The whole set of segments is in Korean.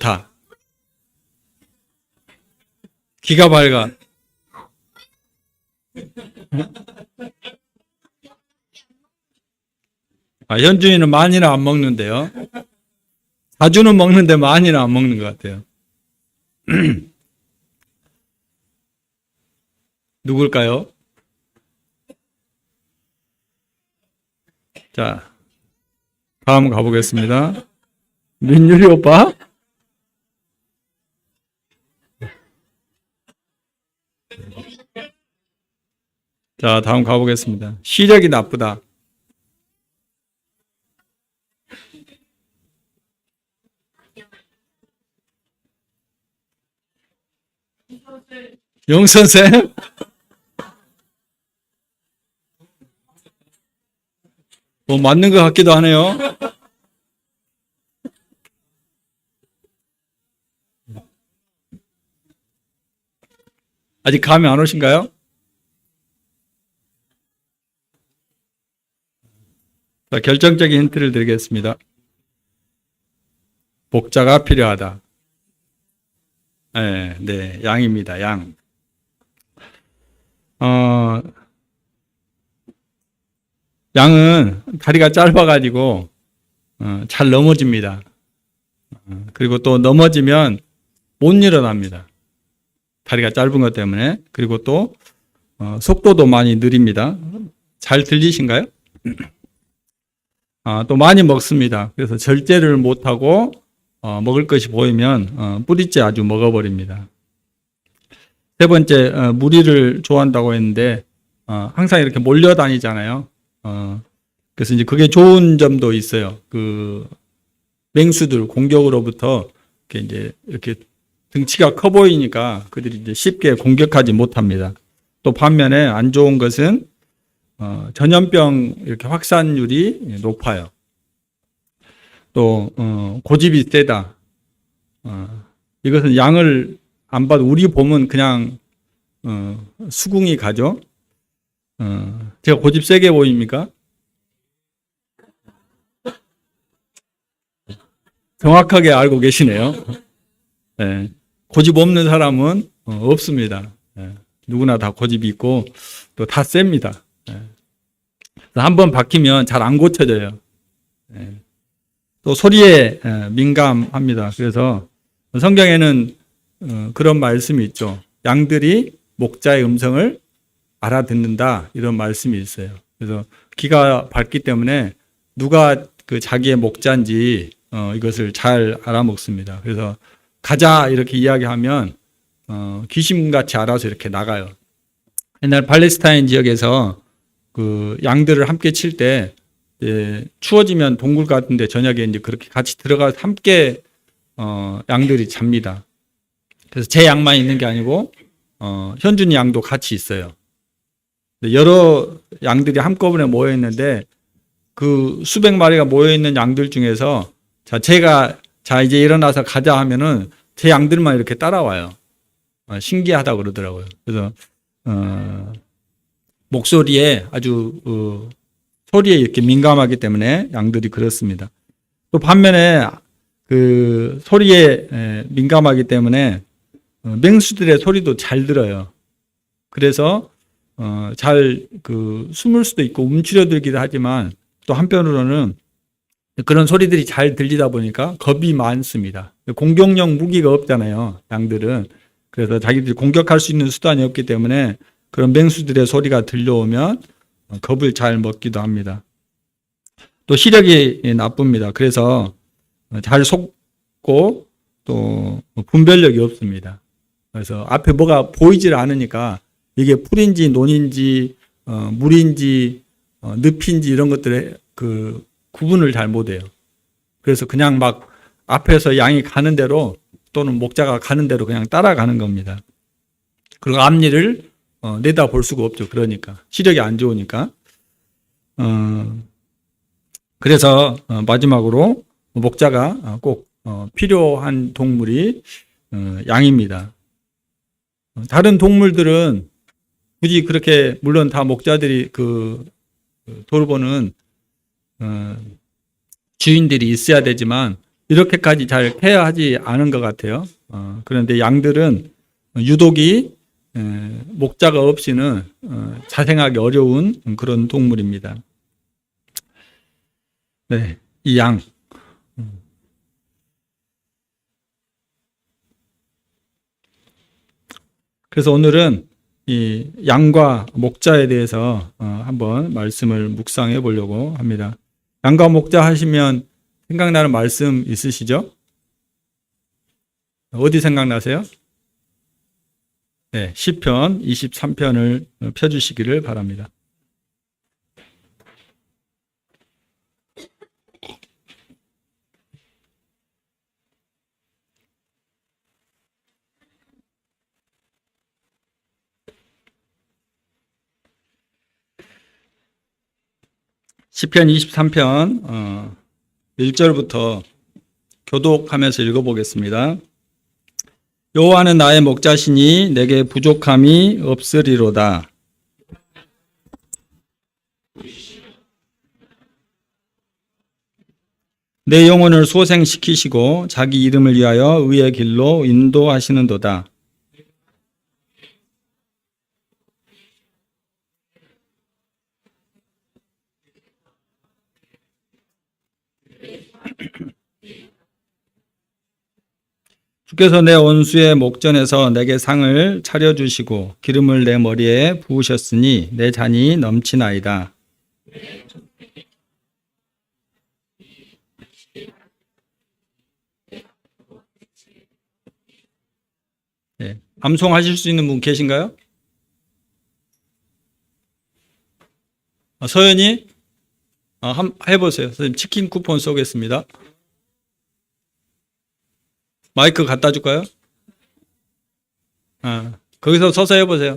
좋다. 기가 밝아. 현주인은 많이는 안 먹는데요. 자주는 먹는데 많이는 안 먹는 것 같아요. 누굴까요? 자, 다음 가보겠습니다. 민율이 오빠? 자, 다음 가보겠습니다. 시력이 나쁘다. 영선생? 맞는 것 같기도 하네요. 아직 감이 안 오신가요? 자, 결정적인 힌트를 드리겠습니다. 목자가 필요하다. 네, 양입니다. 양. 양은 다리가 짧아가지고 잘 넘어집니다. 그리고 또 넘어지면 못 일어납니다. 다리가 짧은 것 때문에. 그리고 또 속도도 많이 느립니다. 잘 들리신가요? 또 많이 먹습니다. 그래서 절제를 못하고 먹을 것이 보이면 뿌리째 아주 먹어버립니다. 세 번째, 무리를 좋아한다고 했는데 항상 이렇게 몰려다니잖아요. 그래서 이제 그게 좋은 점도 있어요. 그 맹수들 공격으로부터 이렇게 등치가 커 보이니까 그들이 이제 쉽게 공격하지 못합니다. 또 반면에 안 좋은 것은 전염병 이렇게 확산율이 높아요. 또 고집이 세다. 이것은 양을 안 봐도 우리 보면 그냥 수긍이 가죠. 제가 고집 세게 보입니까? 정확하게 알고 계시네요. 네. 고집 없는 사람은 없습니다. 네. 누구나 다 고집이 있고 또 다 셉니다. 네. 한번 박히면 잘 안 고쳐져요. 네. 또 소리에 민감합니다. 그래서 성경에는 그런 말씀이 있죠. 양들이 목자의 음성을 알아듣는다, 이런 말씀이 있어요. 그래서 귀가 밝기 때문에 누가 그 자기의 목자인지 이것을 잘 알아먹습니다. 그래서 가자 이렇게 이야기하면 귀신같이 알아서 이렇게 나가요. 옛날 팔레스타인 지역에서 그 양들을 함께 칠 때 추워지면 동굴 같은데 저녁에 이제 그렇게 같이 들어가서 함께 양들이 잡니다. 그래서 제 양만 있는 게 아니고 현준이 양도 같이 있어요. 여러 양들이 한꺼번에 모여 있는데 그 수백 마리가 모여 있는 양들 중에서 제가 이제 일어나서 가자 하면은 제 양들만 이렇게 따라와요. 신기하다고 그러더라고요. 그래서 목소리에 아주 소리에 이렇게 민감하기 때문에 양들이 그렇습니다. 또 반면에 그 소리에 민감하기 때문에 맹수들의 소리도 잘 들어요. 그래서 잘 숨을 수도 있고 움츠려들기도 하지만 또 한편으로는 그런 소리들이 잘 들리다 보니까 겁이 많습니다. 공격용 무기가 없잖아요, 양들은. 그래서 자기들이 공격할 수 있는 수단이 없기 때문에 그런 맹수들의 소리가 들려오면 겁을 잘 먹기도 합니다. 또 시력이 나쁩니다. 그래서 잘 속고 또 분별력이 없습니다. 그래서 앞에 뭐가 보이질 않으니까 이게 풀인지 논인지 물인지 늪인지 이런 것들의 그 구분을 잘 못해요. 그래서 그냥 막 앞에서 양이 가는 대로 또는 목자가 가는 대로 그냥 따라가는 겁니다. 그리고 앞일을 내다볼 수가 없죠. 그러니까 시력이 안 좋으니까. 그래서 마지막으로 목자가 꼭 필요한 동물이 양입니다. 다른 동물들은 굳이 그렇게 물론 다 목자들이 돌보는 주인들이 있어야 되지만 이렇게까지 잘 케어하지 않은 것 같아요. 그런데 양들은 유독이 목자가 없이는 자생하기 어려운 그런 동물입니다. 네, 이 양. 그래서 오늘은 이 양과 목자에 대해서 한번 말씀을 묵상해 보려고 합니다. 양과 목자 하시면 생각나는 말씀 있으시죠? 어디 생각나세요? 네, 시편 23편을 펴주시기를 바랍니다. 시편 23편 1절부터 교독하면서 읽어보겠습니다. 여호와는 나의 목자시니 내게 부족함이 없으리로다. 내 영혼을 소생시키시고 자기 이름을 위하여 의의 길로 인도하시는도다. 주께서 내 원수의 목전에서 내게 상을 차려주시고 기름을 내 머리에 부으셨으니 내 잔이 넘치나이다. 네. 암송하실 수 있는 분 계신가요? 서연이? 한번 해보세요. 선생님 치킨 쿠폰 쏘겠습니다. 마이크 갖다 줄까요? 거기서 서서 해보세요.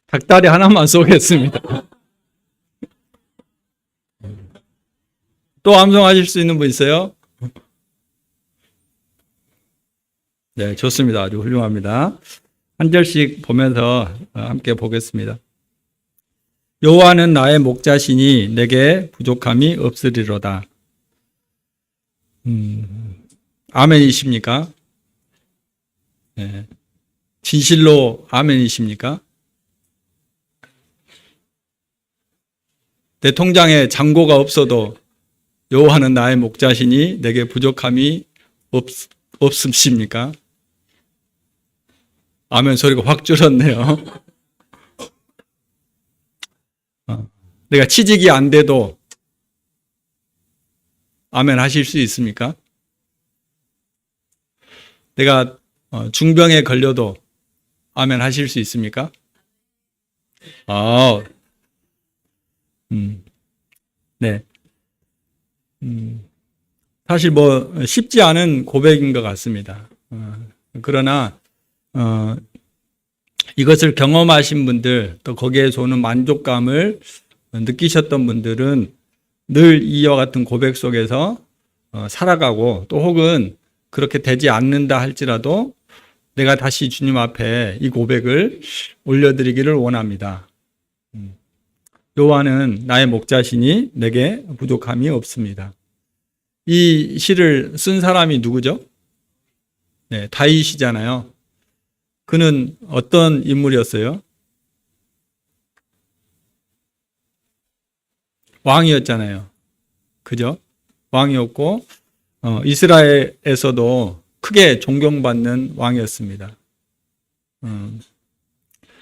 닭다리 하나만 쏘겠습니다. 또 암송하실 수 있는 분 있어요? 네, 좋습니다. 아주 훌륭합니다. 한 절씩 보면서 함께 보겠습니다. 여호와는 나의 목자시니 내게 부족함이 없으리로다. 아멘이십니까? 네. 진실로 아멘이십니까? 내 통장에 잔고가 없어도 여호와는 나의 목자시니 내게 부족함이 없으십니까? 아멘 소리가 확 줄었네요. 내가 취직이 안 돼도 아멘 하실 수 있습니까? 내가 중병에 걸려도 아멘 하실 수 있습니까? 네. 사실 쉽지 않은 고백인 것 같습니다. 그러나 이것을 경험하신 분들, 또 거기에서 오는 만족감을 느끼셨던 분들은 늘 이와 같은 고백 속에서 살아가고, 또 혹은 그렇게 되지 않는다 할지라도 내가 다시 주님 앞에 이 고백을 올려드리기를 원합니다. 여호와는 나의 목자시니 내게 부족함이 없습니다. 이 시를 쓴 사람이 누구죠? 네, 다윗이잖아요. 그는 어떤 인물이었어요? 왕이었잖아요. 그죠? 왕이었고, 이스라엘에서도 크게 존경받는 왕이었습니다.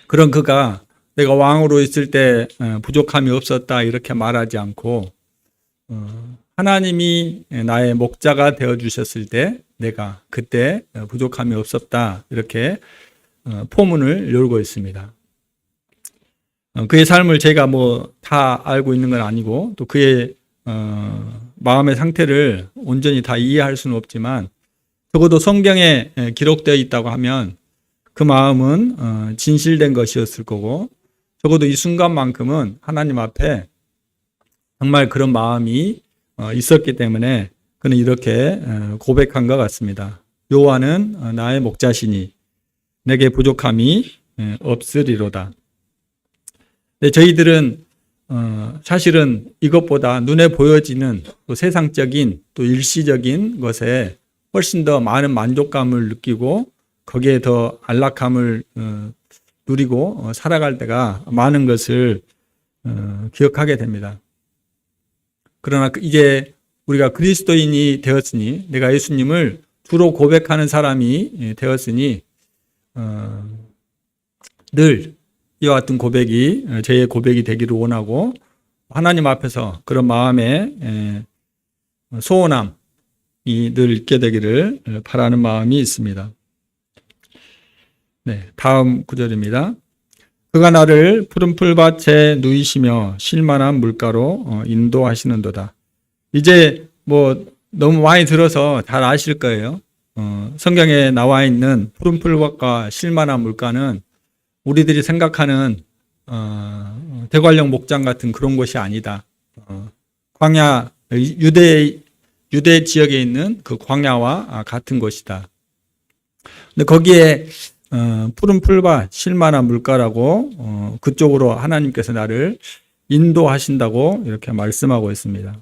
그런 그가 내가 왕으로 있을 때 부족함이 없었다 이렇게 말하지 않고, 하나님이 나의 목자가 되어 주셨을 때 내가 그때 부족함이 없었다 이렇게 포문을 열고 있습니다. 그의 삶을 제가 뭐 다 알고 있는 건 아니고 또 그의 마음의 상태를 온전히 다 이해할 수는 없지만 적어도 성경에 기록되어 있다고 하면 그 마음은 진실된 것이었을 거고 적어도 이 순간만큼은 하나님 앞에 정말 그런 마음이 있었기 때문에 그는 이렇게 고백한 것 같습니다. 여호와는 나의 목자시니 내게 부족함이 없으리로다. 네, 저희들은 사실은 이것보다 눈에 보여지는 또 세상적인 또 일시적인 것에 훨씬 더 많은 만족감을 느끼고 거기에 더 안락함을 누리고 살아갈 때가 많은 것을 기억하게 됩니다. 그러나 이제 우리가 그리스도인이 되었으니 내가 예수님을 주로 고백하는 사람이 되었으니 늘 이와 같은 고백이 저의 고백이 되기를 원하고 하나님 앞에서 그런 마음의 소원함이 늘 있게 되기를 바라는 마음이 있습니다. 네, 다음 구절입니다. 그가 나를 푸른 풀밭에 누이시며 쉴만한 물가로 인도하시는도다. 이제 뭐 너무 많이 들어서 잘 아실 거예요. 성경에 나와 있는 푸른 풀밭과 쉴만한 물가는 우리들이 생각하는 대관령 목장 같은 그런 곳이 아니다. 광야 유대 지역에 있는 그 광야와 같은 곳이다. 근데 거기에 푸른 풀밭 쉴만한 물가라고 그쪽으로 하나님께서 나를 인도하신다고 이렇게 말씀하고 있습니다.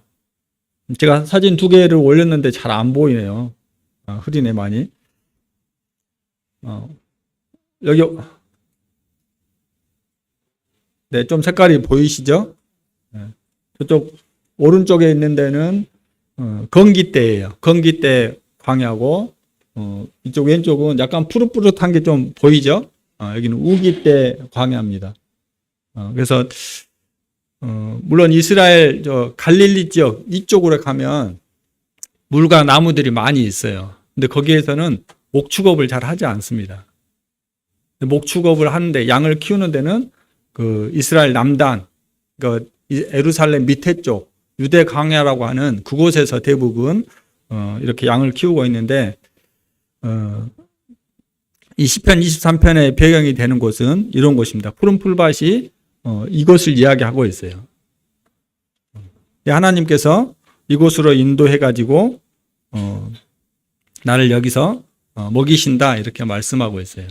제가 사진 2개를 올렸는데 잘 안 보이네요. 흐리네 많이. 여기 네, 좀 색깔이 보이시죠? 저쪽 오른쪽에 있는 데는 건기대예요. 건기대 광야고 이쪽 왼쪽은 약간 푸릇푸릇한 게 좀 보이죠? 여기는 우기대 광야입니다. 그래서 물론 이스라엘 저 갈릴리 지역 이쪽으로 가면 물과 나무들이 많이 있어요. 근데 거기에서는 목축업을 잘 하지 않습니다. 목축업을 하는데 양을 키우는 데는 그 이스라엘 남단, 그 예루살렘 밑에 쪽 유대 광야라고 하는 그곳에서 대부분 이렇게 양을 키우고 있는데 이 시편 23편의 배경이 되는 곳은 이런 곳입니다. 푸른 풀밭이 이곳을 이야기하고 있어요. 하나님께서 이곳으로 인도해 가지고 나를 여기서 먹이신다 이렇게 말씀하고 있어요.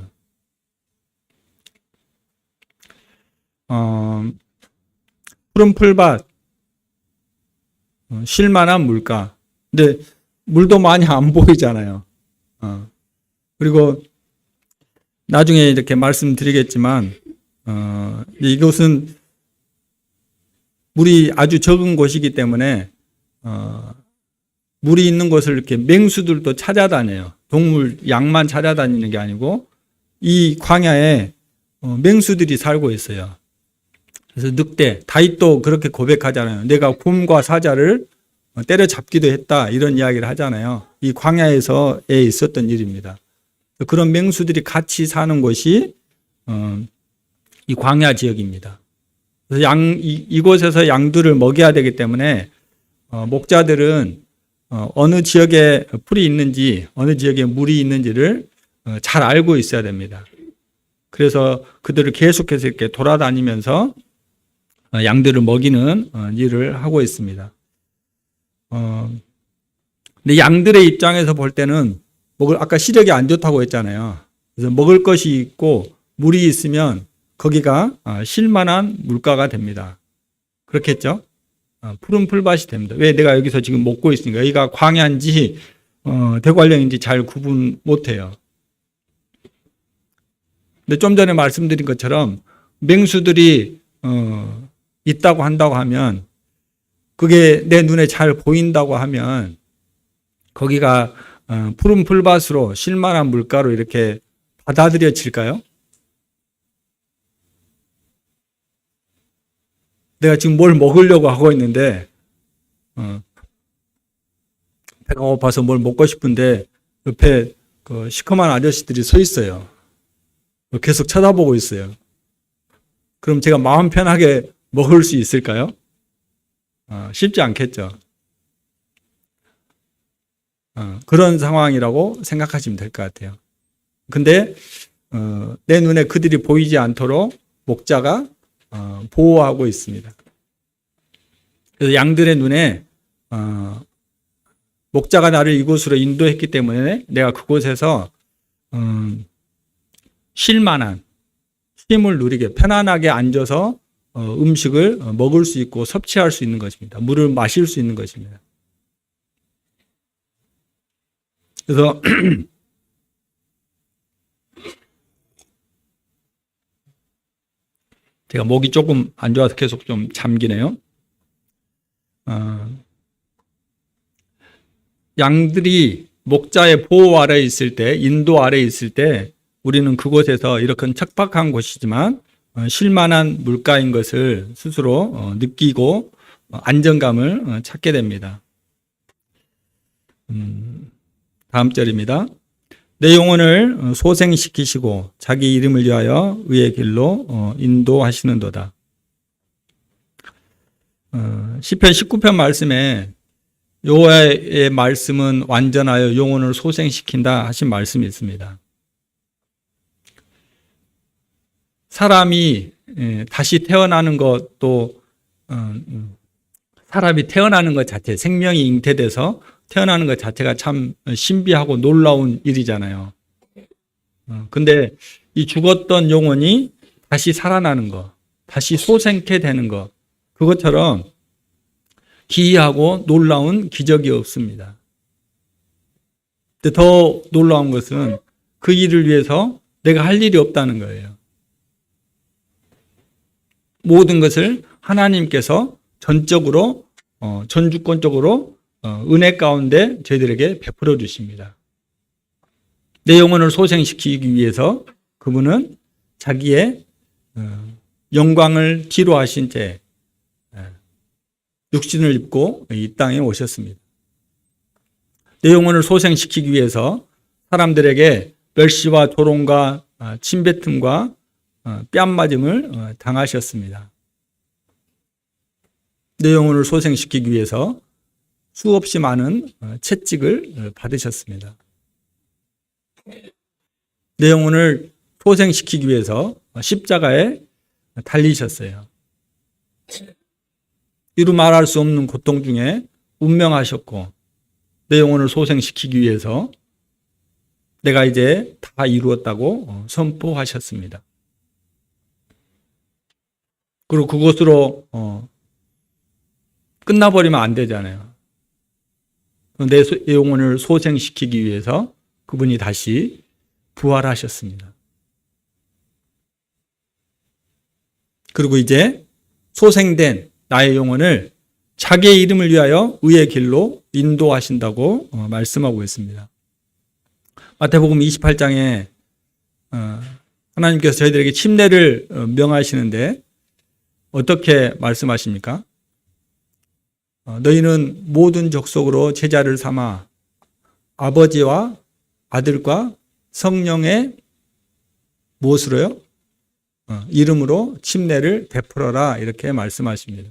푸른 풀밭, 쉴만한 물가. 근데 물도 많이 안 보이잖아요. 그리고 나중에 이렇게 말씀드리겠지만 이곳은 물이 아주 적은 곳이기 때문에 물이 있는 곳을 이렇게 맹수들도 찾아다녀요. 동물 양만 찾아다니는 게 아니고 이 광야에 맹수들이 살고 있어요. 그래서 늑대, 다윗도 그렇게 고백하잖아요. 내가 곰과 사자를 때려잡기도 했다 이런 이야기를 하잖아요. 이 광야에서에 있었던 일입니다. 그런 맹수들이 같이 사는 곳이 이 광야 지역입니다. 그래서 이곳에서 양들을 먹여야 되기 때문에 목자들은 어느 지역에 풀이 있는지 어느 지역에 물이 있는지를 잘 알고 있어야 됩니다. 그래서 그들을 계속해서 이렇게 돌아다니면서 양들을 먹이는 일을 하고 있습니다. 근데 양들의 입장에서 볼 때는 아까 시력이 안 좋다고 했잖아요. 그래서 먹을 것이 있고 물이 있으면 거기가 쉴만한 물가가 됩니다. 그렇겠죠? 푸른 풀밭이 됩니다. 왜 내가 여기서 지금 먹고 있으니까 여기가 광야인지 대관령인지 잘 구분 못해요. 근데 좀 전에 말씀드린 것처럼 맹수들이 있다고 한다고 하면 그게 내 눈에 잘 보인다고 하면 거기가 푸른 풀밭으로 쉴만한 물가로 이렇게 받아들여질까요? 내가 지금 뭘 먹으려고 하고 있는데 배가 고파서 뭘 먹고 싶은데 옆에 그 시커먼 아저씨들이 서 있어요. 계속 쳐다보고 있어요. 그럼 제가 마음 편하게 먹을 수 있을까요? 쉽지 않겠죠. 그런 상황이라고 생각하시면 될 것 같아요. 근데 내 눈에 그들이 보이지 않도록 목자가 보호하고 있습니다. 그래서 양들의 눈에 목자가 나를 이곳으로 인도했기 때문에 내가 그곳에서 쉴 만한 쉼을 누리게 편안하게 앉아서 음식을 먹을 수 있고 섭취할 수 있는 것입니다. 물을 마실 수 있는 것입니다. 그래서 제가 목이 조금 안 좋아서 계속 좀 잠기네요. 양들이 목자의 보호 아래에 있을 때, 인도 아래에 있을 때 우리는 그곳에서 이렇게 척박한 곳이지만 쉴만한 물가인 것을 스스로 느끼고 안정감을 찾게 됩니다. 다음 절입니다. 내 영혼을 소생시키시고 자기 이름을 위하여 의의 길로 인도하시는도다. 시편 19편 말씀에 여호와의 말씀은 완전하여 영혼을 소생시킨다 하신 말씀이 있습니다. 사람이 다시 태어나는 것도 사람이 태어나는 것 자체, 생명이 잉태돼서 태어나는 것 자체가 참 신비하고 놀라운 일이잖아요. 근데 이 죽었던 영혼이 다시 살아나는 것, 다시 소생케 되는 것, 그것처럼 기이하고 놀라운 기적이 없습니다. 근데 더 놀라운 것은 그 일을 위해서 내가 할 일이 없다는 거예요. 모든 것을 하나님께서 전적으로, 전주권적으로 은혜 가운데 저희들에게 베풀어 주십니다. 내 영혼을 소생시키기 위해서 그분은 자기의 영광을 뒤로 하신 채 육신을 입고 이 땅에 오셨습니다. 내 영혼을 소생시키기 위해서 사람들에게 멸시와 조롱과 침뱉음과 뺨맞음을 당하셨습니다. 내 영혼을 소생시키기 위해서 수없이 많은 채찍을 받으셨습니다. 내 영혼을 소생시키기 위해서 십자가에 달리셨어요. 이루 말할 수 없는 고통 중에 운명하셨고 내 영혼을 소생시키기 위해서 내가 이제 다 이루었다고 선포하셨습니다. 그리고 그것으로 끝나버리면 안 되잖아요. 내 영혼을 소생시키기 위해서 그분이 다시 부활하셨습니다. 그리고 이제 소생된 나의 영혼을 자기의 이름을 위하여 의의 길로 인도하신다고 말씀하고 있습니다. 마태복음 28장에 하나님께서 저희들에게 침례를 명하시는데 어떻게 말씀하십니까? 너희는 모든 족속으로 제자를 삼아 아버지와 아들과 성령의 무엇으로요? 이름으로 침례를 베풀어라 이렇게 말씀하십니다.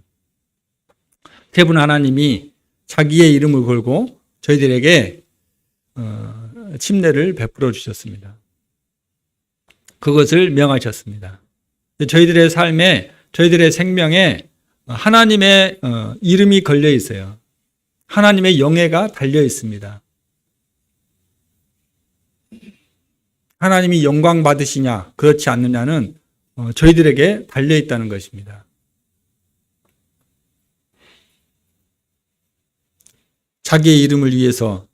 세분 하나님이 자기의 이름을 걸고 저희들에게 침례를 베풀어 주셨습니다. 그것을 명하셨습니다. 저희들의 삶에 저희들의 생명에 하나님의 이름이 걸려 있어요. 하나님의 영예가 달려 있습니다. 하나님이 영광 받으시냐 그렇지 않느냐는 저희들에게 달려 있다는 것입니다. 자기의 이름을 위해서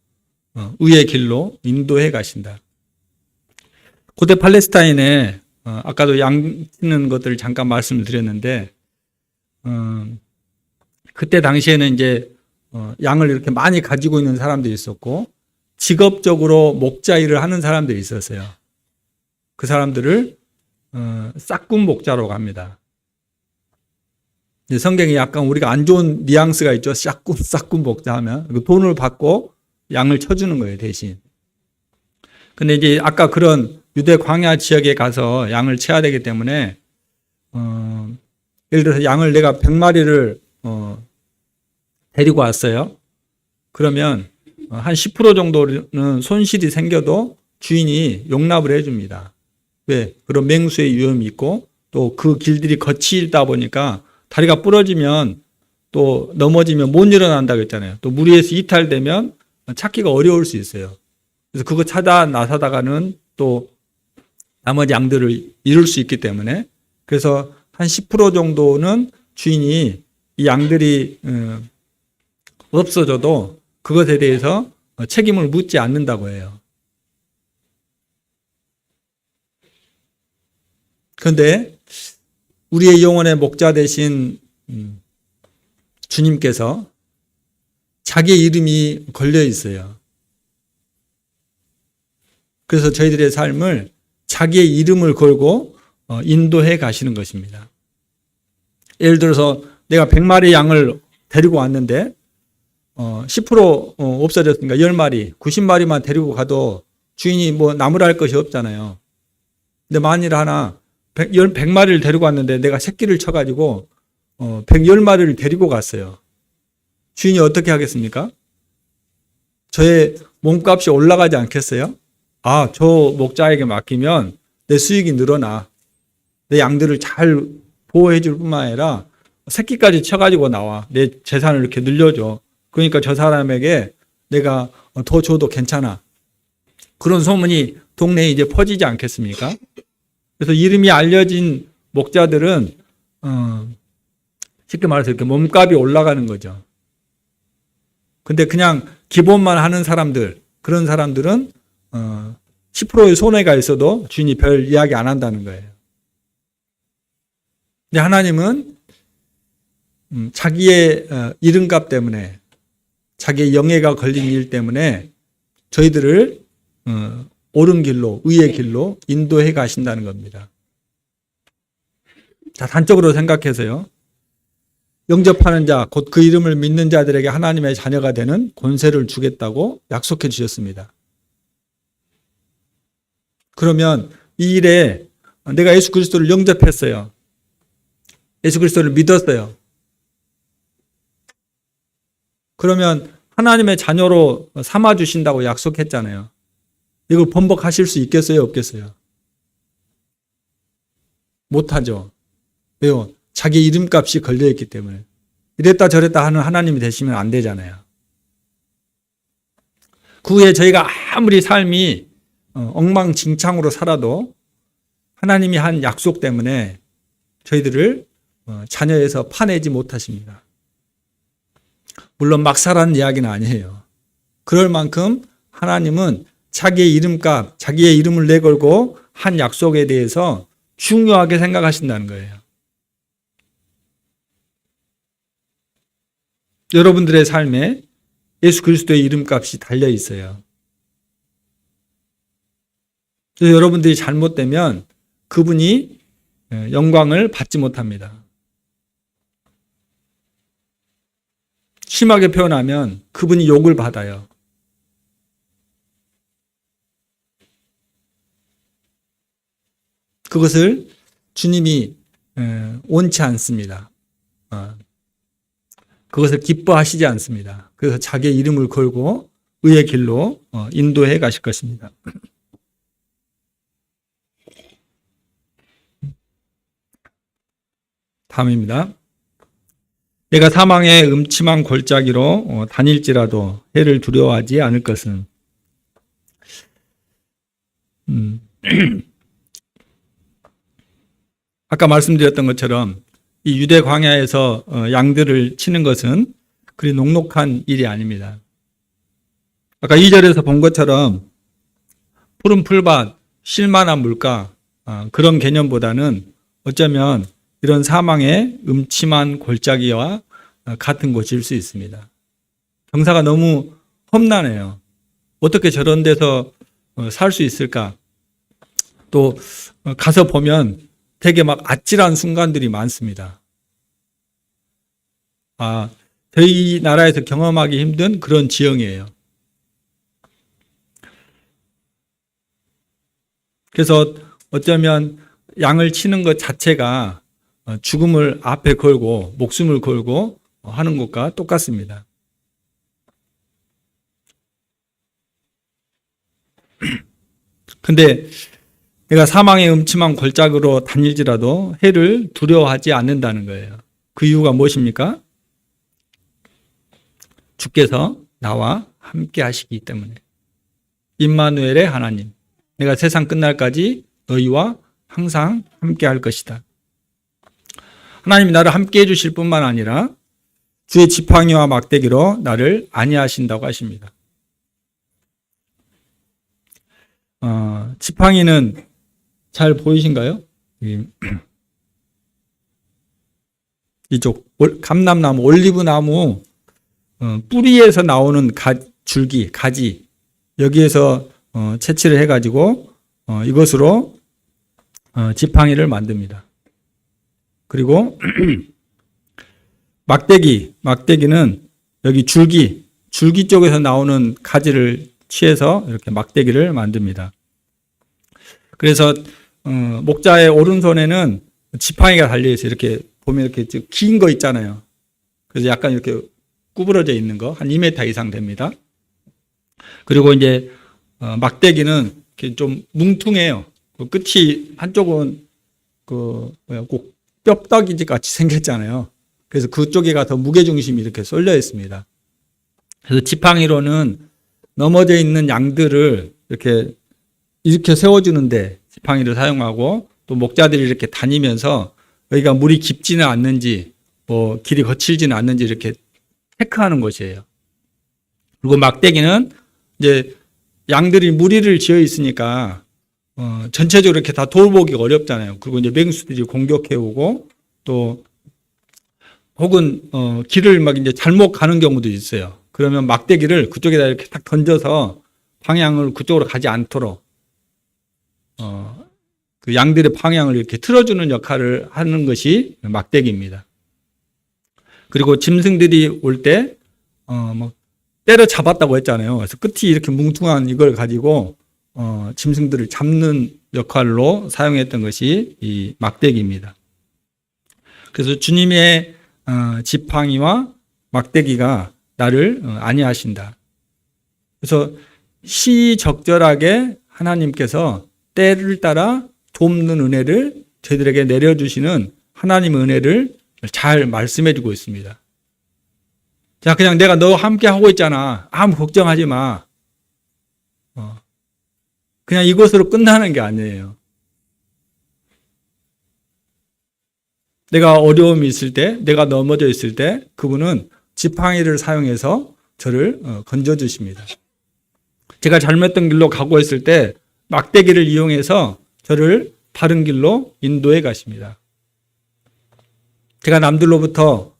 의의 길로 인도해 가신다. 고대 팔레스타인에 아까도 양 치는 것들을 잠깐 말씀을 드렸는데 그 그때 당시에는 이제 양을 이렇게 많이 가지고 있는 사람들이 있었고 직업적으로 목자 일을 하는 사람들이 있었어요. 그 사람들을 싹군 목자라고 합니다. 성경에 약간 우리가 안 좋은 뉘앙스가 있죠. 싹군 목자 하면 돈을 받고 양을 쳐주는 거예요, 대신. 근데 이제 아까 그런 유대 광야 지역에 가서 양을 쳐야 되기 때문에 예를 들어서 양을 내가 100마리를 데리고 왔어요. 그러면 한 10% 정도는 손실이 생겨도 주인이 용납을 해줍니다. 왜? 그런 맹수의 위험이 있고 또 그 길들이 거칠다 보니까 다리가 부러지면 또 넘어지면 못 일어난다고 했잖아요. 또 물 위에서 이탈되면 찾기가 어려울 수 있어요. 그래서 그거 찾아 나서다가는 또 나머지 양들을 잃을 수 있기 때문에 그래서 한 10% 정도는 주인이 이 양들이 없어져도 그것에 대해서 책임을 묻지 않는다고 해요. 그런데 우리의 영혼의 목자 되신 주님께서 자기의 이름이 걸려 있어요. 그래서 저희들의 삶을 자기의 이름을 걸고 인도해 가시는 것입니다. 예를 들어서 내가 100마리 양을 데리고 왔는데 10% 없어졌으니까 10마리, 90마리만 데리고 가도 주인이 뭐 나무랄 것이 없잖아요. 근데 만일 하나 100마리를 데리고 왔는데 내가 새끼를 쳐가지고 110마리를 데리고 갔어요. 주인이 어떻게 하겠습니까? 저의 몸값이 올라가지 않겠어요? 아, 저 목자에게 맡기면 내 수익이 늘어나. 내 양들을 잘 보호해 줄 뿐만 아니라 새끼까지 쳐가지고 나와. 내 재산을 이렇게 늘려줘. 그러니까 저 사람에게 내가 더 줘도 괜찮아. 그런 소문이 동네에 이제 퍼지지 않겠습니까? 그래서 이름이 알려진 목자들은 쉽게 말해서 이렇게 몸값이 올라가는 거죠. 근데 그냥 기본만 하는 사람들, 그런 사람들은 10%의 손해가 있어도 주인이 별 이야기 안 한다는 거예요. 근데 하나님은 자기의 이름값 때문에 자기의 영예가 걸린 일 때문에 저희들을 옳은 길로, 의의 길로 인도해 가신다는 겁니다. 자, 단적으로 생각해서요. 영접하는 자, 곧 그 이름을 믿는 자들에게 하나님의 자녀가 되는 권세를 주겠다고 약속해 주셨습니다. 그러면 이 일에 내가 예수 그리스도를 영접했어요. 예수 그리스도를 믿었어요. 그러면 하나님의 자녀로 삼아 주신다고 약속했잖아요. 이걸 번복하실 수 있겠어요, 없겠어요? 못하죠. 왜요? 자기 이름값이 걸려있기 때문에. 이랬다 저랬다 하는 하나님이 되시면 안 되잖아요. 그 후에 저희가 아무리 삶이 엉망진창으로 살아도 하나님이 한 약속 때문에 저희들을 자녀에서 파내지 못하십니다. 물론 막 살라는 이야기는 아니에요. 그럴 만큼 하나님은 자기의 이름값, 자기의 이름을 내걸고 한 약속에 대해서 중요하게 생각하신다는 거예요. 여러분들의 삶에 예수 그리스도의 이름값이 달려 있어요. 그래서 여러분들이 잘못되면 그분이 영광을 받지 못합니다. 심하게 표현하면 그분이 욕을 받아요. 그것을 주님이 원치 않습니다. 그것을 기뻐하시지 않습니다. 그래서 자기의 이름을 걸고 의의 길로 인도해 가실 것입니다. 다음입니다. 내가 사망의 음침한 골짜기로 다닐지라도 해를 두려워하지 않을 것은 아까 말씀드렸던 것처럼 이 유대 광야에서 양들을 치는 것은 그리 녹록한 일이 아닙니다. 아까 2절에서 본 것처럼 푸른 풀밭, 쉴만한 물가 그런 개념보다는 어쩌면 이런 사망의 음침한 골짜기와 같은 곳일 수 있습니다. 경사가 너무 험난해요. 어떻게 저런 데서 살 수 있을까? 또 가서 보면 되게 막 아찔한 순간들이 많습니다. 저희 나라에서 경험하기 힘든 그런 지형이에요. 그래서 어쩌면 양을 치는 것 자체가 죽음을 앞에 걸고 목숨을 걸고 하는 것과 똑같습니다. 근데 내가 사망의 음침한 골짜기로 다닐지라도 해를 두려워하지 않는다는 거예요. 그 이유가 무엇입니까? 주께서 나와 함께 하시기 때문에. 임마누엘의 하나님, 내가 세상 끝날까지 너희와 항상 함께 할 것이다. 하나님이 나를 함께 해주실 뿐만 아니라 주의 지팡이와 막대기로 나를 안위하신다고 하십니다. 지팡이는 잘 보이신가요? 이쪽 감람나무, 올리브나무 뿌리에서 나오는 줄기, 가지 여기에서 채취를 해가지고 이것으로 지팡이를 만듭니다. 그리고 막대기는 여기 줄기 쪽에서 나오는 가지를 취해서 이렇게 막대기를 만듭니다. 그래서 목자의 오른손에는 지팡이가 달려있어요. 이렇게 보면 이렇게 긴 거 있잖아요. 그래서 약간 이렇게 구부러져 있는 거, 한 2m 이상 됩니다. 그리고 이제 막대기는 이렇게 좀 뭉퉁해요. 그 끝이 한쪽은 꼭 뼈다귀 같이 생겼잖아요. 그래서 그쪽에 가서 무게중심이 이렇게 쏠려 있습니다. 그래서 지팡이로는 넘어져 있는 양들을 이렇게 세워주는데 지팡이를 사용하고, 또 목자들이 이렇게 다니면서 여기가 물이 깊지는 않는지 길이 거칠지는 않는지 이렇게 체크하는 것이에요. 그리고 막대기는 이제 양들이 무리를 지어 있으니까 전체적으로 이렇게 다 돌보기가 어렵잖아요. 그리고 이제 맹수들이 공격해 오고, 또 혹은 길을 막 이제 잘못 가는 경우도 있어요. 그러면 막대기를 그쪽에다 이렇게 딱 던져서 방향을 그쪽으로 가지 않도록 그 양들의 방향을 이렇게 틀어주는 역할을 하는 것이 막대기입니다. 그리고 짐승들이 올 때 때려 잡았다고 했잖아요. 그래서 끝이 이렇게 뭉퉁한 이걸 가지고 짐승들을 잡는 역할로 사용했던 것이 이 막대기입니다. 그래서 주님의 지팡이와 막대기가 나를 안위하신다. 그래서 시적절하게 하나님께서 때를 따라 돕는 은혜를 저희들에게 내려주시는 하나님의 은혜를 잘 말씀해 주고 있습니다. 자, 그냥 내가 너 함께 하고 있잖아. 아무 걱정하지 마. 그냥 이것으로 끝나는 게 아니에요. 내가 어려움이 있을 때, 내가 넘어져 있을 때 그분은 지팡이를 사용해서 저를 건져주십니다. 제가 잘못된 길로 가고 있을 때 막대기를 이용해서 저를 바른 길로 인도해 가십니다. 제가 남들로부터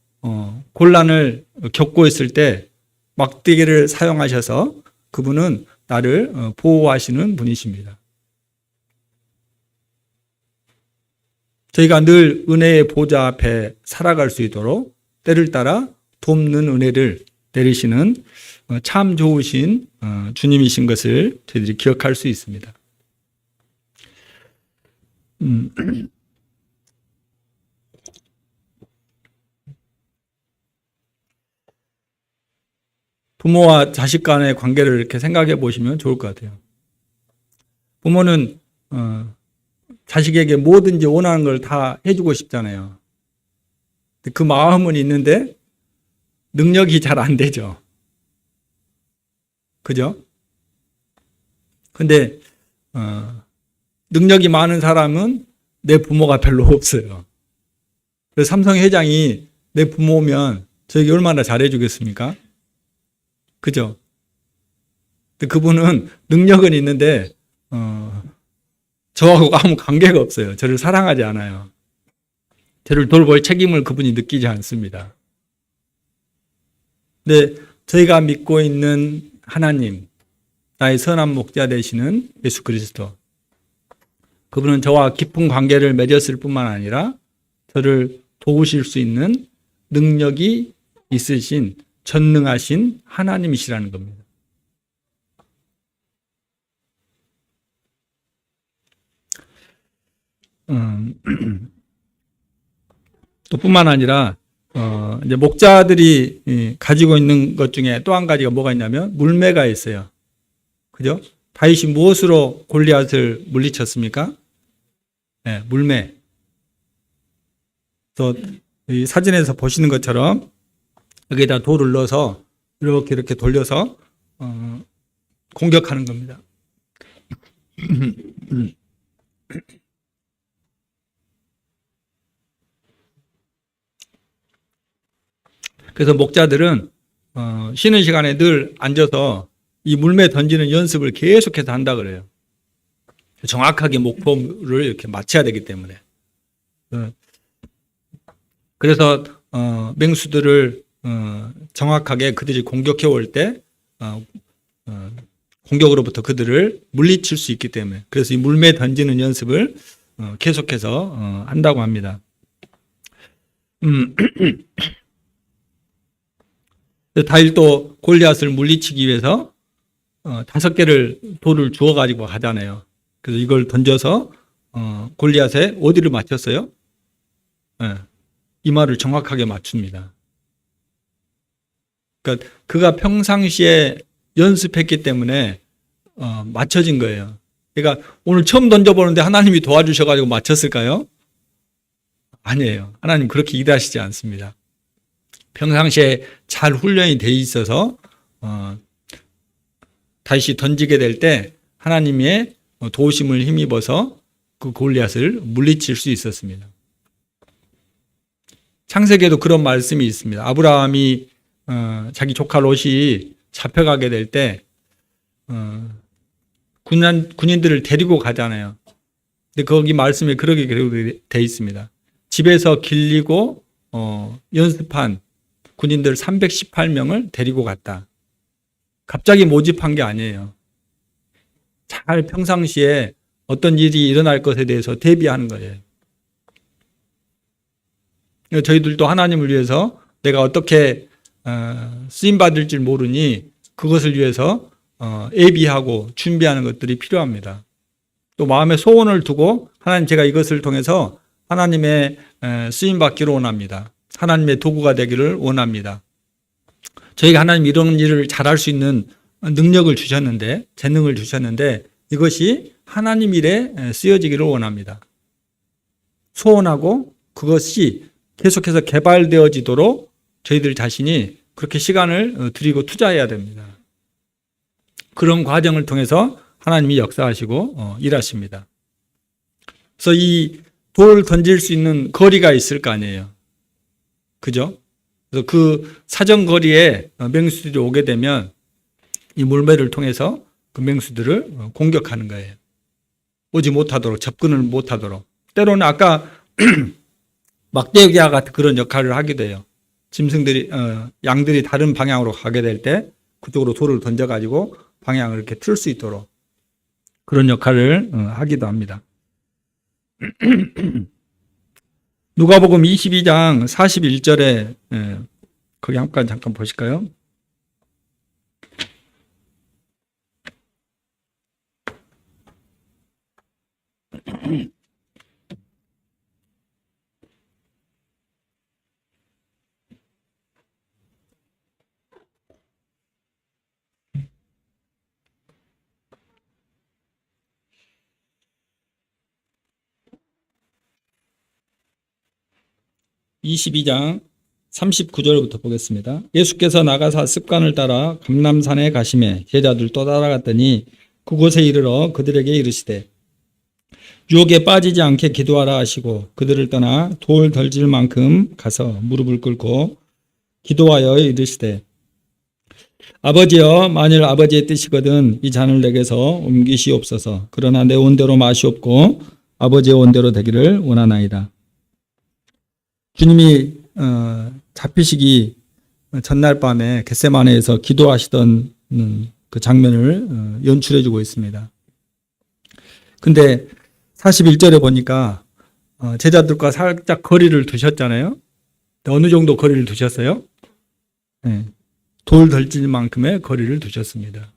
곤란을 겪고 있을 때 막대기를 사용하셔서 그분은 나를 보호하시는 분이십니다. 저희가 늘 은혜의 보좌 앞에 살아갈 수 있도록 때를 따라 돕는 은혜를 내리시는 참 좋으신 주님이신 것을 저희들이 기억할 수 있습니다. 부모와 자식 간의 관계를 이렇게 생각해 보시면 좋을 것 같아요. 부모는 자식에게 뭐든지 원하는 걸 다 해주고 싶잖아요. 그 마음은 있는데 능력이 잘 안 되죠. 그죠? 근데 능력이 많은 사람은 내 부모가 별로 없어요. 그래서 삼성 회장이 내 부모면 저에게 얼마나 잘해주겠습니까? 그죠? 근데 그분은 능력은 있는데 저하고 아무 관계가 없어요. 저를 사랑하지 않아요. 저를 돌볼 책임을 그분이 느끼지 않습니다. 근데 저희가 믿고 있는 하나님, 나의 선한 목자 되시는 예수 그리스도, 그분은 저와 깊은 관계를 맺었을 뿐만 아니라 저를 도우실 수 있는 능력이 있으신 전능하신 하나님이시라는 겁니다. 또 뿐만 아니라 이제 목자들이 가지고 있는 것 중에 또 한 가지가 뭐가 있냐면 물매가 있어요. 그죠? 다윗이 무엇으로 골리앗을 물리쳤습니까? 네, 물매. 그래서 이 사진에서 보시는 것처럼 여기에다 돌을 넣어서 이렇게 돌려서 공격하는 겁니다. 그래서 목자들은 쉬는 시간에 늘 앉아서 이 물매 던지는 연습을 계속해서 한다 그래요. 정확하게 목표를 이렇게 맞춰야 되기 때문에. 그래서 맹수들을 정확하게 그들이 공격해 올 때 공격으로부터 그들을 물리칠 수 있기 때문에, 그래서 이 물매 던지는 연습을 계속해서 한다고 합니다. 다윗도 골리앗을 물리치기 위해서 5개를 돌을 주워 가지고 가잖아요. 그래서 이걸 던져서 골리앗의 어디를 맞췄어요? 네, 이마를 정확하게 맞춥니다. 그러니까 그가 평상시에 연습했기 때문에 맞춰진 거예요. 그러니까 오늘 처음 던져보는데 하나님이 도와주셔가지고 맞췄을까요? 아니에요. 하나님 그렇게 일하시지 않습니다. 평상시에 잘 훈련이 돼 있어서 다시 던지게 될 때 하나님의 도우심을 힘입어서 그 골리앗을 물리칠 수 있었습니다. 창세기에도 그런 말씀이 있습니다. 아브라함이 자기 조카 롯이 잡혀가게 될 때 군인들을 데리고 가잖아요. 근데 거기 말씀에 그렇게 되어 있습니다. 집에서 길리고 연습한 군인들 318명을 데리고 갔다. 갑자기 모집한 게 아니에요. 잘 평상시에 어떤 일이 일어날 것에 대해서 대비하는 거예요. 저희들도 하나님을 위해서 내가 어떻게 쓰임받을 줄 모르니 그것을 위해서 예비하고 준비하는 것들이 필요합니다. 또 마음에 소원을 두고 하나님, 제가 이것을 통해서 하나님의 쓰임받기를 원합니다. 하나님의 도구가 되기를 원합니다. 저희가 하나님 이런 일을 잘할 수 있는 능력을 주셨는데, 재능을 주셨는데 이것이 하나님 일에 쓰여지기를 원합니다. 소원하고 그것이 계속해서 개발되어지도록 저희들 자신이 그렇게 시간을 들이고 투자해야 됩니다. 그런 과정을 통해서 하나님이 역사하시고 일하십니다. 그래서 이 돌을 던질 수 있는 거리가 있을 거 아니에요. 그죠? 그래서 그 사정거리에 맹수들이 오게 되면 이 물매를 통해서 그 맹수들을 공격하는 거예요. 오지 못하도록, 접근을 못하도록. 때로는 아까 막대기와 같은 그런 역할을 하기도 해요. 짐승들이, 양들이 다른 방향으로 가게 될 때 그쪽으로 돌을 던져가지고 방향을 이렇게 틀 수 있도록 그런 역할을 하기도 합니다. 누가복음 22장 41절에 거기 잠깐 보실까요? (22장) 39절부터 보겠습니다. 예수께서 나가사 습관을 따라 감람산에 가시매 제자들 또 따라갔더니 그곳에 이르러 그들에게 이르시되 유혹에 빠지지 않게 기도하라 하시고 그들을 떠나 돌 던질 만큼 가서 무릎을 꿇고 기도하여 이르시되 아버지여, 만일 아버지의 뜻이거든 이 잔을 내게서 옮기시옵소서. 그러나 내 원대로 마시옵고 아버지의 원대로 되기를 원하나이다. 주님이 잡히시기 전날 밤에 겟세마네에서 기도하시던 그 장면을 연출해 주고 있습니다. 근데 41절에 보니까 제자들과 살짝 거리를 두셨잖아요. 어느 정도 거리를 두셨어요? 네. 돌 덜질 만큼의 거리를 두셨습니다.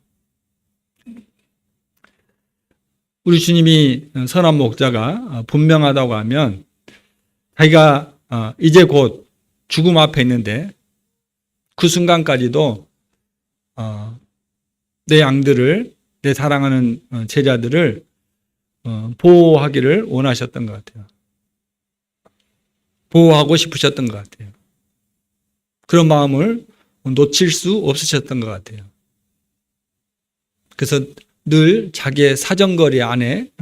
우리 주님이 선한 목자가 분명하다고 하면 자기가 이제 곧 죽음 앞에 있는데 그 순간까지도 내 양들을, 내 사랑하는 제자들을 보호하기를 원하셨던 것 같아요. 보호하고 싶으셨던 것 같아요. 그런 마음을 놓칠 수 없으셨던 것 같아요. 그래서 늘 자기의 사정거리 안에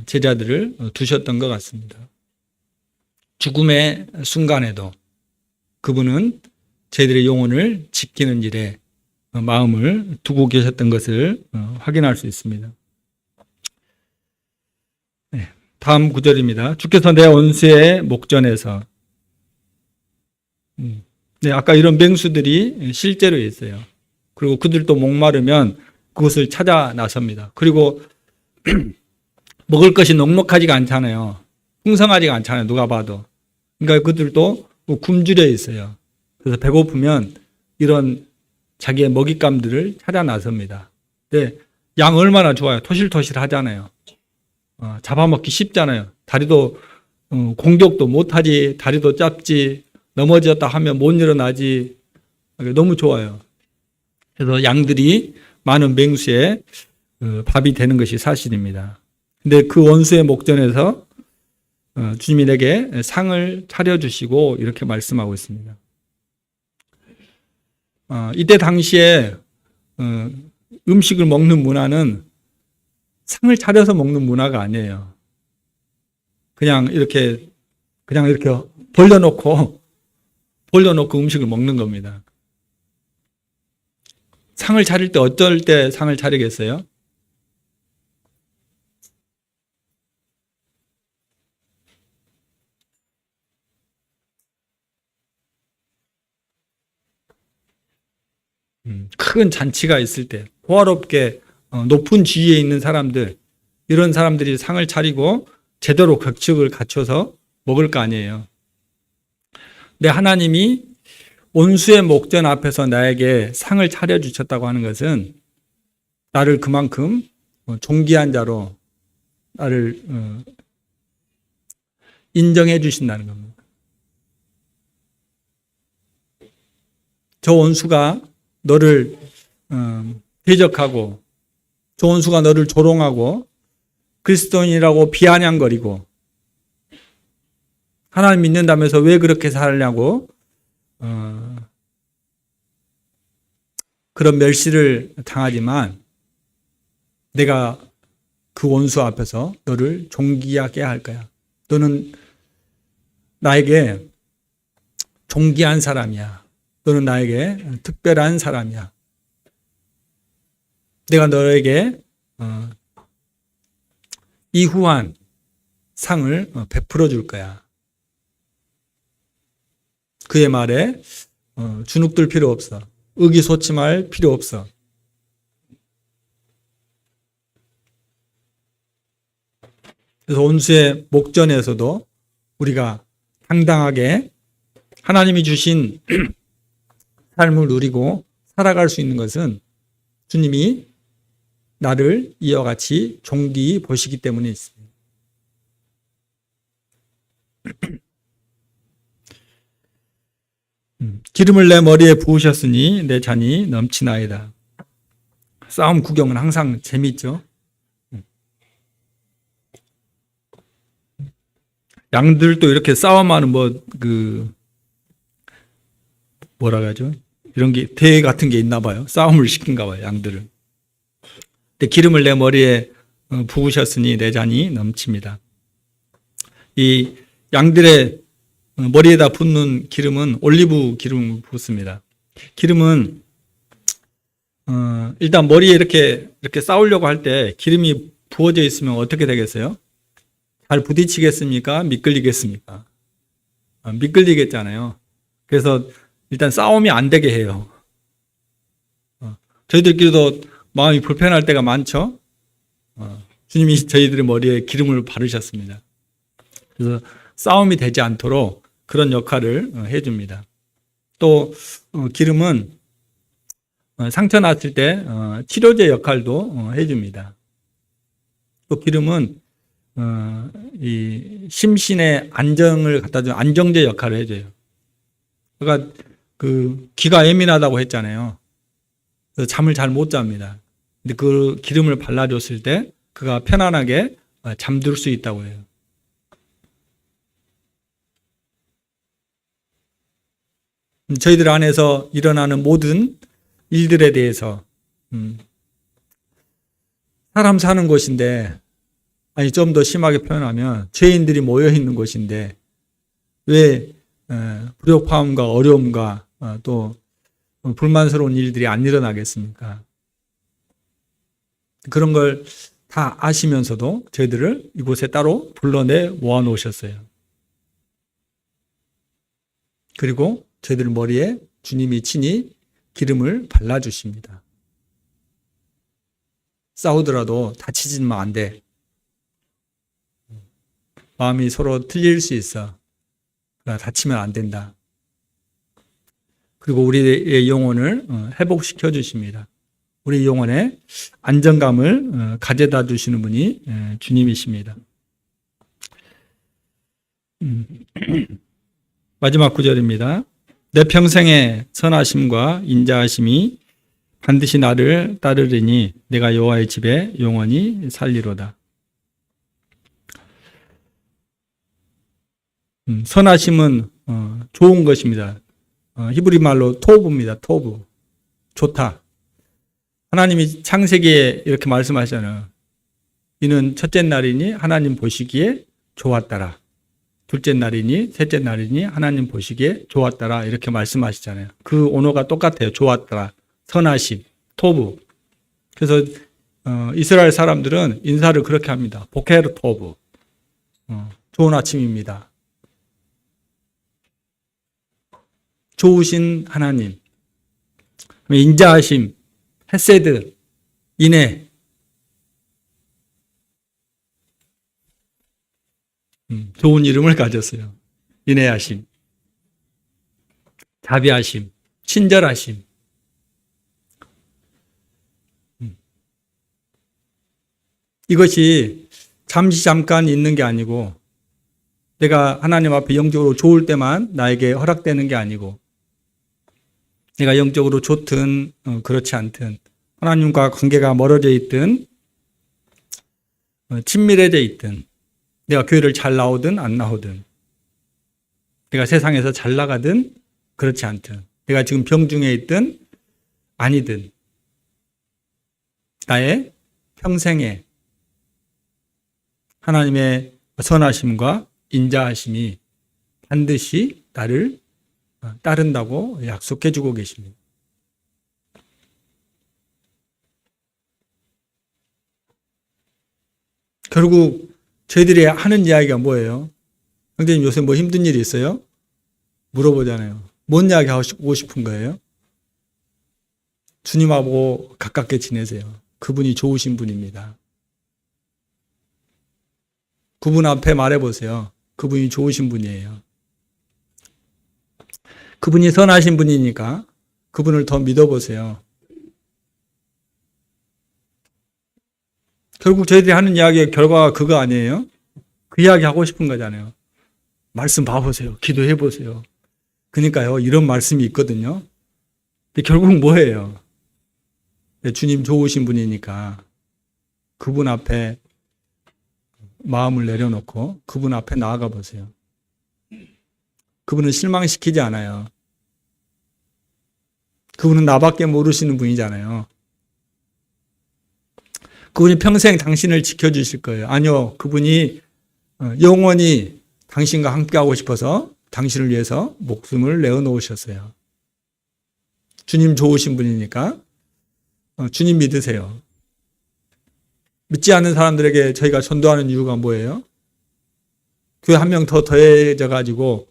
제자들을 두셨던 것 같습니다. 죽음의 순간에도 그분은 저희들의 영혼을 지키는 일에 마음을 두고 계셨던 것을 확인할 수 있습니다. 네, 다음 구절입니다. 주께서 내 원수의 목전에서. 네, 아까 이런 맹수들이 실제로 있어요. 그리고 그들도 목마르면 그것을 찾아 나섭니다. 그리고 먹을 것이 넉넉하지가 않잖아요. 풍성하지가 않잖아요. 누가 봐도. 그러니까 그들도 굶주려 있어요. 그래서 배고프면 이런 자기의 먹잇감들을 찾아 나섭니다. 네, 양 얼마나 좋아요. 토실토실 하잖아요. 잡아먹기 쉽잖아요. 다리도 공격도 못하지, 다리도 짧지, 넘어졌다 하면 못 일어나지. 너무 좋아요. 그래서 양들이 많은 맹수의 밥이 되는 것이 사실입니다. 근데 그 원수의 목전에서 주님이 내게 상을 차려주시고 이렇게 말씀하고 있습니다. 이때 당시에 음식을 먹는 문화는 상을 차려서 먹는 문화가 아니에요. 그냥 이렇게 벌려놓고 음식을 먹는 겁니다. 상을 차릴 때 어떨 때 상을 차리겠어요? 큰 잔치가 있을 때, 호화롭게 높은 지위에 있는 사람들, 이런 사람들이 상을 차리고 제대로 격식을 갖춰서 먹을 거 아니에요. 근데 하나님이 온수의 목전 앞에서 나에게 상을 차려주셨다고 하는 것은 나를 그만큼 존귀한 자로 나를 인정해 주신다는 겁니다. 저 원수가 너를 대적하고, 저 원수가 너를 조롱하고 그리스도인이라고 비아냥거리고 하나님 믿는다면서 왜 그렇게 살냐고 그런 멸시를 당하지만 내가 그 원수 앞에서 너를 존귀하게 할 거야. 너는 나에게 존귀한 사람이야. 너는 나에게 특별한 사람이야. 내가 너에게 이후한 상을 베풀어 줄 거야. 그의 말에 주눅들 필요 없어. 의기소침할 필요 없어. 그래서 온수의 목전에서도 우리가 당당하게 하나님이 주신 삶을 누리고 살아갈 수 있는 것은 주님이 나를 이와 같이 존귀히 보시기 때문에 있습니다. 기름을 내 머리에 부으셨으니 내 잔이 넘치나이다. 싸움 구경은 항상 재미있죠. 양들도 이렇게 싸움하는 뭐라 하죠? 이런 게 대회 같은 게 있나 봐요. 싸움을 시킨가 봐요, 양들을. 근데 기름을 내 머리에 부으셨으니 내 잔이 넘칩니다. 이 양들의 머리에다 붓는 기름은 올리브 기름을 붓습니다. 기름은 일단 머리에 이렇게 싸우려고 할 때 기름이 부어져 있으면 어떻게 되겠어요? 잘 부딪히겠습니까? 미끌리겠습니까? 미끌리겠잖아요. 그래서 일단 싸움이 안 되게 해요. 저희들끼리도 마음이 불편할 때가 많죠. 주님이 저희들의 머리에 기름을 바르셨습니다. 그래서 싸움이 되지 않도록 그런 역할을 해줍니다. 또 기름은 상처 났을 때 치료제 역할도 해줍니다. 또 기름은 이 심신의 안정을 갖다 주는 안정제 역할을 해줘요. 그러니까 그 귀가 예민하다고 했잖아요. 그래서 잠을 잘 못 잡니다. 근데 그 기름을 발라줬을 때 그가 편안하게 잠들 수 있다고 해요. 저희들 안에서 일어나는 모든 일들에 대해서 사람 사는 곳인데, 아니 좀 더 심하게 표현하면 죄인들이 모여 있는 곳인데 왜 불협화음과 어려움과 또 불만스러운 일들이 안 일어나겠습니까? 그런 걸 다 아시면서도 저희들을 이곳에 따로 불러내 모아놓으셨어요. 그리고 저희들 머리에 주님이 친히 기름을 발라주십니다. 싸우더라도 다치지만 안 돼. 마음이 서로 틀릴 수 있어. 다치면 안 된다. 그리고 우리의 영혼을 회복시켜 주십니다. 우리 영혼에 안정감을 가져다 주시는 분이 주님이십니다. 마지막 구절입니다. 내 평생의 선하심과 인자하심이 반드시 나를 따르리니 내가 여호와의 집에 영원히 살리로다. 선하심은 좋은 것입니다. 히브리 말로 토브입니다. 토브. 좋다. 하나님이 창세기에 이렇게 말씀하시잖아요. 이는 첫째 날이니 하나님 보시기에 좋았더라. 둘째 날이니 셋째 날이니 하나님 보시기에 좋았더라. 이렇게 말씀하시잖아요. 그 언어가 똑같아요. 좋았더라. 선하심. 토브. 그래서 이스라엘 사람들은 인사를 그렇게 합니다. 보케르 토브. 좋은 아침입니다. 좋으신 하나님. 인자하심. 헤세드, 인애. 좋은 이름을 가졌어요. 인애하심, 자비하심, 친절하심. 이것이 잠깐 있는 게 아니고 내가 하나님 앞에 영적으로 좋을 때만 나에게 허락되는 게 아니고 내가 영적으로 좋든 그렇지 않든 하나님과 관계가 멀어져 있든 친밀해져 있든 내가 교회를 잘 나오든 안 나오든 내가 세상에서 잘 나가든 그렇지 않든 내가 지금 병중에 있든 아니든 나의 평생에 하나님의 선하심과 인자하심이 반드시 나를 따른다고 약속해 주고 계십니다. 결국 저희들이 하는 이야기가 뭐예요? 형제님 요새 뭐 힘든 일이 있어요? 물어보잖아요. 뭔 이야기 하고 싶은 거예요? 주님하고 가깝게 지내세요. 그분이 좋으신 분입니다. 그분 앞에 말해보세요. 그분이 좋으신 분이에요. 그분이 선하신 분이니까 그분을 더 믿어보세요. 결국 저희들이 하는 이야기의 결과가 그거 아니에요? 그 이야기 하고 싶은 거잖아요. 말씀 봐보세요. 기도해보세요. 그러니까요, 이런 말씀이 있거든요. 근데 결국 뭐예요? 주님 좋으신 분이니까 그분 앞에 마음을 내려놓고 그분 앞에 나아가 보세요. 그분은 실망시키지 않아요. 그분은 나밖에 모르시는 분이잖아요. 그분이 평생 당신을 지켜주실 거예요. 아니요. 그분이 영원히 당신과 함께하고 싶어서 당신을 위해서 목숨을 내어놓으셨어요. 주님 좋으신 분이니까 주님 믿으세요. 믿지 않는 사람들에게 저희가 전도하는 이유가 뭐예요? 교회 한 명 더 더해져 가지고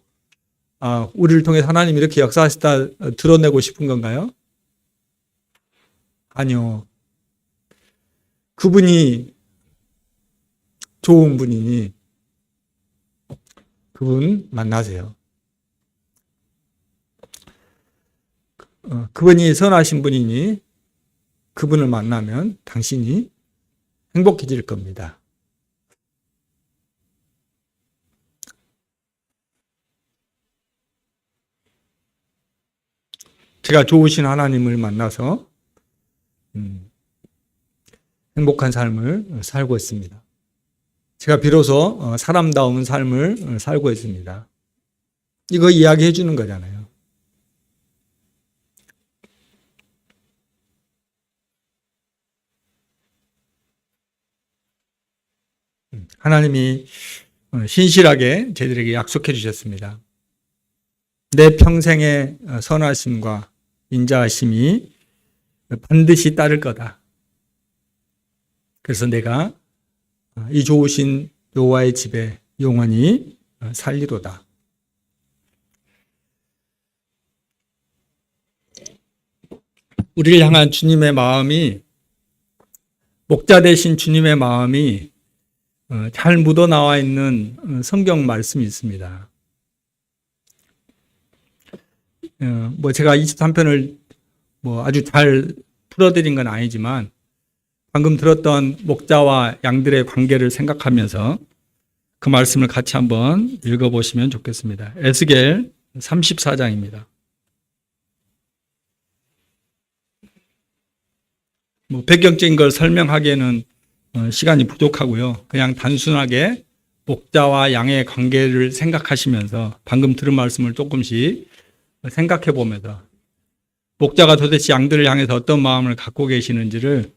우리를 통해 하나님이 이렇게 역사하시다 드러내고 싶은 건가요? 아니요. 그분이 좋은 분이니 그분 만나세요. 그분이 선하신 분이니 그분을 만나면 당신이 행복해질 겁니다. 제가 좋으신 하나님을 만나서 행복한 삶을 살고 있습니다. 제가 비로소 사람다운 삶을 살고 있습니다. 이거 이야기해 주는 거잖아요. 하나님이 신실하게 저희들에게 약속해 주셨습니다. 내 평생의 선하심과 인자하심이 반드시 따를 거다. 그래서 내가 이 좋으신 여호와의 집에 영원히 살리로다. 우리를 향한 주님의 마음이, 목자 되신 주님의 마음이 잘 묻어나와 있는 성경 말씀이 있습니다. 제가 23편을 아주 잘 풀어드린 건 아니지만 방금 들었던 목자와 양들의 관계를 생각하면서 그 말씀을 같이 한번 읽어보시면 좋겠습니다. 에스겔 34장입니다. 배경적인 걸 설명하기에는 시간이 부족하고요. 그냥 단순하게 목자와 양의 관계를 생각하시면서 방금 들은 말씀을 조금씩 생각해 보면서 목자가 도대체 양들을 향해서 어떤 마음을 갖고 계시는지를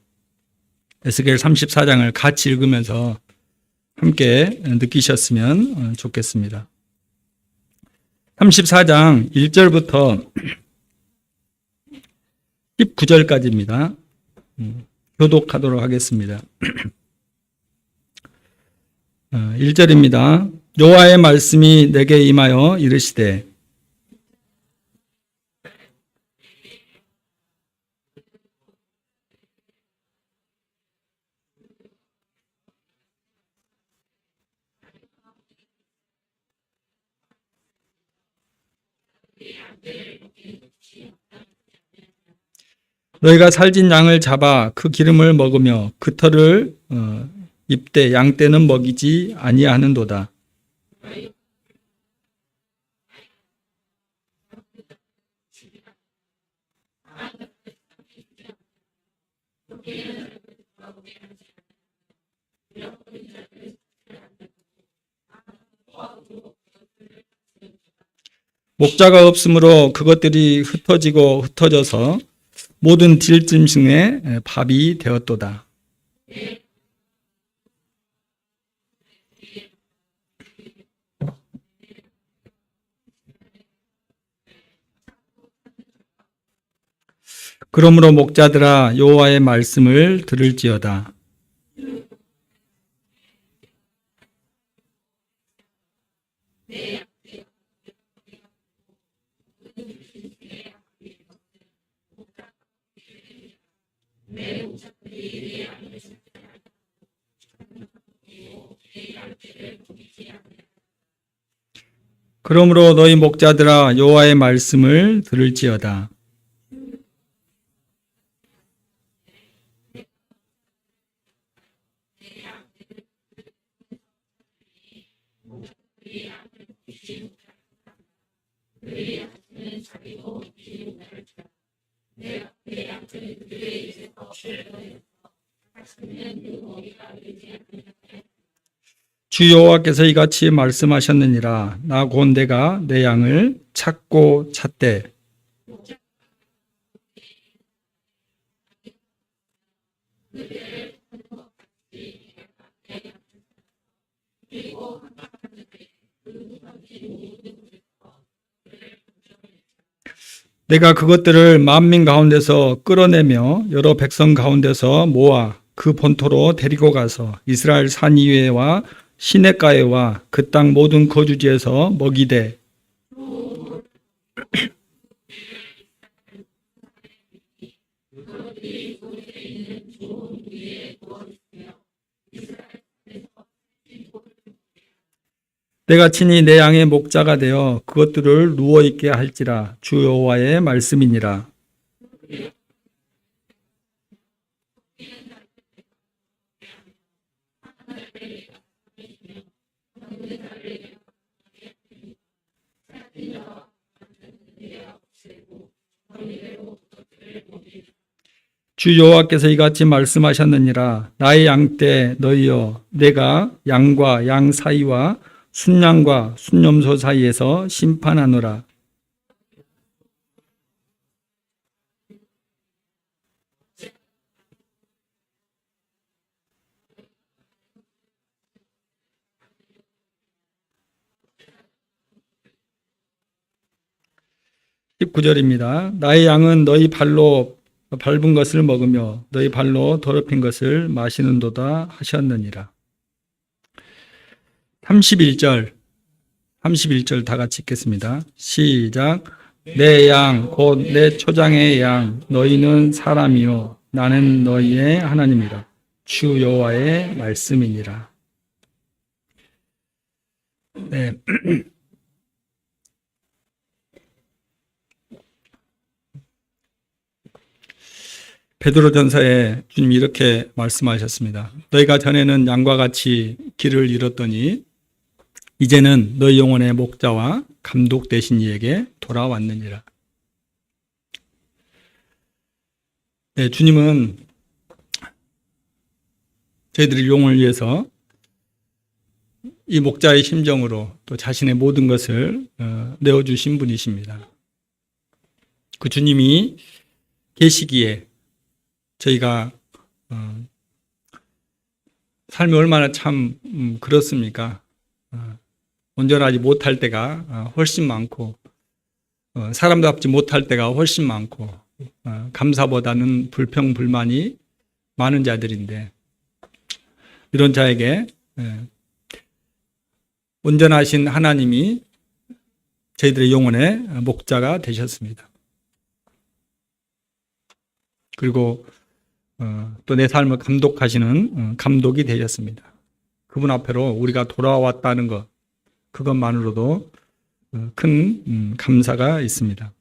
에스겔 34장을 같이 읽으면서 함께 느끼셨으면 좋겠습니다. 34장 1절부터 19절까지입니다. 교독하도록 하겠습니다. 1절입니다. 여호와의 말씀이 내게 임하여 이르시되 너희가 살진 양을 잡아 그 기름을 먹으며 그 털을 입되 양 떼는 먹이지 아니하는도다. 목자가 없으므로 그것들이 흩어지고 흩어져서 모든 들짐승의 밥이 되었도다. 그러므로 목자들아 여호와의 말씀을 들을지어다. 그러므로 너희 목자들아 여호와의 말씀을 들을지어다. 주 여호와께서 이같이 말씀하셨느니라. 나 곧 내가 내 양을 찾고 찾되 내가 그것들을 만민 가운데서 끌어내며 여러 백성 가운데서 모아 그 본토로 데리고 가서 이스라엘 산 이외와 시냇가에와 그 땅 모든 거주지에서 먹이되 내가 친히 내 양의 목자가 되어 그것들을 누워 있게 할지라. 주 여호와의 말씀이니라. 주 여호와께서 이같이 말씀하셨느니라. 나의 양 떼 너희여, 내가 양과 양 사이와 순양과 순염소 사이에서 심판하노라. (19절입니다) 나의 양은 너희 발로 밟은 것을 먹으며 너희 발로 더럽힌 것을 마시는도다 하셨느니라. 31절 다 같이 읽겠습니다. 시작. 내 양 곧 내 초장의 양 너희는 사람이요 나는 너희의 하나님이라. 주 여호와의 말씀이니라. 네. 베드로전서에 주님이 이렇게 말씀하셨습니다. 너희가 전에는 양과 같이 길을 잃었더니 이제는 너희 영혼의 목자와 감독 되신 이에게 돌아왔느니라. 네, 주님은 저희들의 영혼을 위해서 이 목자의 심정으로 또 자신의 모든 것을 내어주신 분이십니다. 그 주님이 계시기에 저희가 삶이 얼마나 참 그렇습니까? 온전하지 못할 때가 훨씬 많고 사람답지 못할 때가 훨씬 많고 감사보다는 불평, 불만이 많은 자들인데 이런 자에게 온전하신 하나님이 저희들의 영혼의 목자가 되셨습니다. 그리고 또 내 삶을 감독하시는 감독이 되셨습니다. 그분 앞으로 우리가 돌아왔다는 것, 그것만으로도 큰 감사가 있습니다.